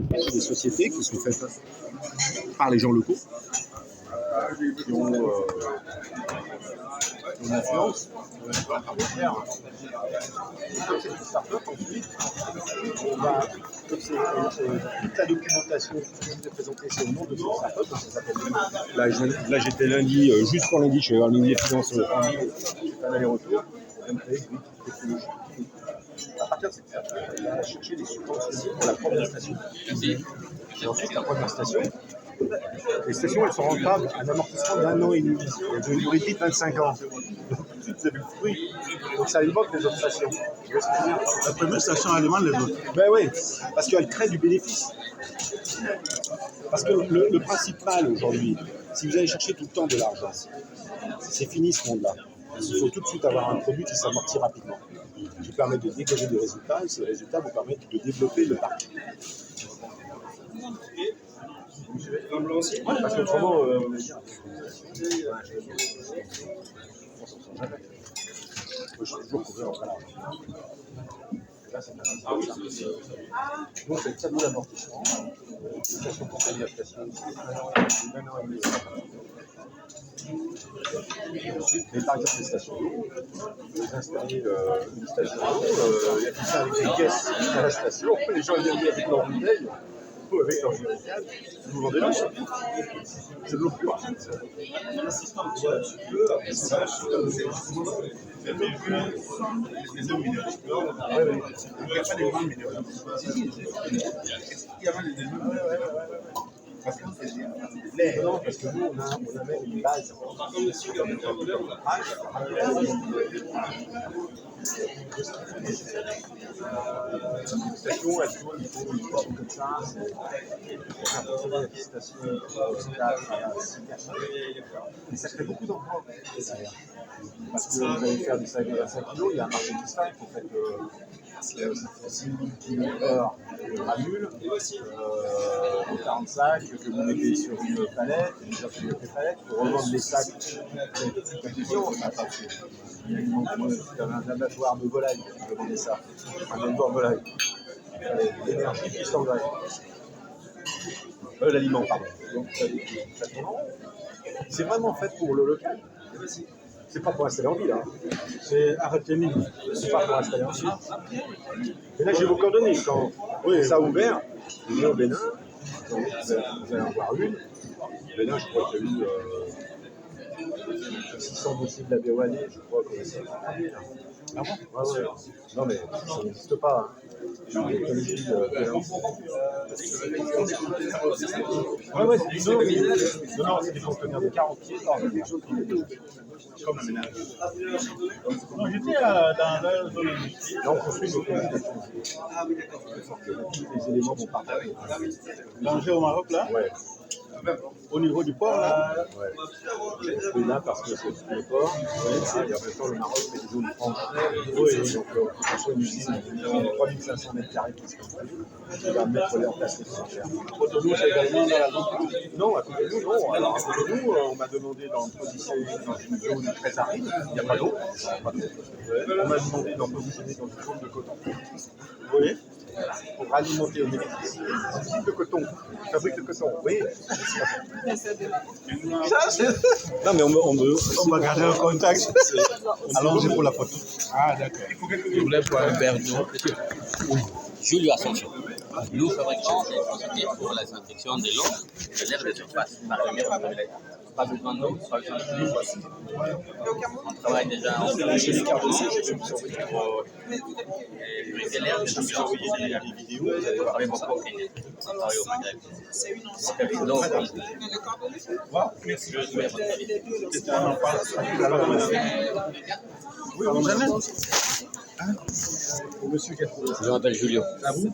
partie des sociétés qui sont faites par les gens locaux, qui ont une influence. Comme c'est une start-up, ensuite, on va, comme c'est toute la documentation qui vient de présenter, c'est au nom de cette start-up, donc ça s'appelle. Là, j'étais lundi, juste pour lundi, je vais voir le ministre des Finances en ville, j'ai fait un aller-retour, on vient de créer une équipe technologique. À partir de cette start-up, on va chercher des subventions pour la première station. Et ensuite, la première station, les stations, elles sont rentables à un amortissement d'1 an et demi. Elles ont une durée de vie de 25 ans. Donc, tout de suite, vous avez le fruit. Donc, ça alimente les autres stations. La première station alimente les autres. Ben oui, parce qu'elle crée du bénéfice. Parce que le principal aujourd'hui, si vous allez chercher tout le temps de l'argent, c'est fini ce monde-là. Il faut tout de suite avoir un produit qui s'amortit rapidement, qui permet de dégager des résultats, et ces résultats vous permettent de développer le parc. Ouais, parce qu'autrement, je suis toujours couvert en l'argent. Là, c'est donc, c'est le tableau d'amortissement. Station pour payer la station, c'est 1 an et demi. Ensuite, mais par exemple, les stations d'eau, vous installez une station d'eau, il y a tout ça avec des caisses à la station, les gens viennent avec leur bouteille, ou avec leur jerrycan, vous vendez l'eau. C'est de l'eau pure. Non, parce que nous, on a même une base. Une station, elle tourne, il faut une station comme ça, pour faire fonctionner la station à 6 personnes. Et ça crée beaucoup d'emplois. Parce que vous allez faire du 5 kg, il y a un marché qui se fait. Vous faites 6 000 kg à mule, 45 que vous mettez sur une palette, pour revendre les sacs. C'est une question, ça n'a pas fait. Il y a un abattoir de volaille, je vendais ça. Un abattoir de volaille. L'énergie plus l'engrais. L'aliment, pardon. Donc, c'est vraiment fait pour le local. C'est pas pour installer en ville, hein. C'est arrêter mine. C'est pas pour installer en ville. Et là, j'ai vos coordonnées. Quand ça a ouvert, vous venez au Bénin, donc vous allez en voir une. Au Bénin, je crois qu'il y a eu 600 dossiers de la BOAD, je crois que c'est. Ah bon? Ouais. Non, mais ça n'existe pas. Hein. Ouais, c'est du non, c'est des conteneurs de 40 pieds. Comme un ménage. Non, j'étais dans la zone industrielle. Là, on construit nos produits. Les éléments vont partager. Danger au Maroc, là? Ouais. Au niveau du port, là? Ouais. Et là, parce que c'est le port, il y a en même temps le Maroc, mais des zones franches. Oui. Donc, on soit une usine de 3500 mètres carrés qui se construit, qui va mettre en place les frontières. Cotonou, c'est également dans la zone. Non, à côté de nous, non. Alors, à côté de nous, on m'a demandé d'en positionner dans une zone très aride, il n'y a pas d'eau. On m'a demandé d'en positionner dans une zone de coton. Oui. Pour alimenter au bénéfice des usines de coton, qui fabriquent le coton. Oui. Non, mais On va garder un contact. Allons-y pour la photo. Ah, d'accord. Je voulais voir un verre d'eau. Julio Asensio. Nous fabriquons des procédés pour la désinfection de l'eau et de l'air de surface. Pas besoin d'eau, pas besoin de l'eau. On travaille déjà en briser l'air de surface. les vidéos, vous allez voir. On travaille au Maghreb. Donc, je suis à votre avis. Oui, on jamais. Monsieur qui a trouvé ça. Je m'appelle Julio. À vous?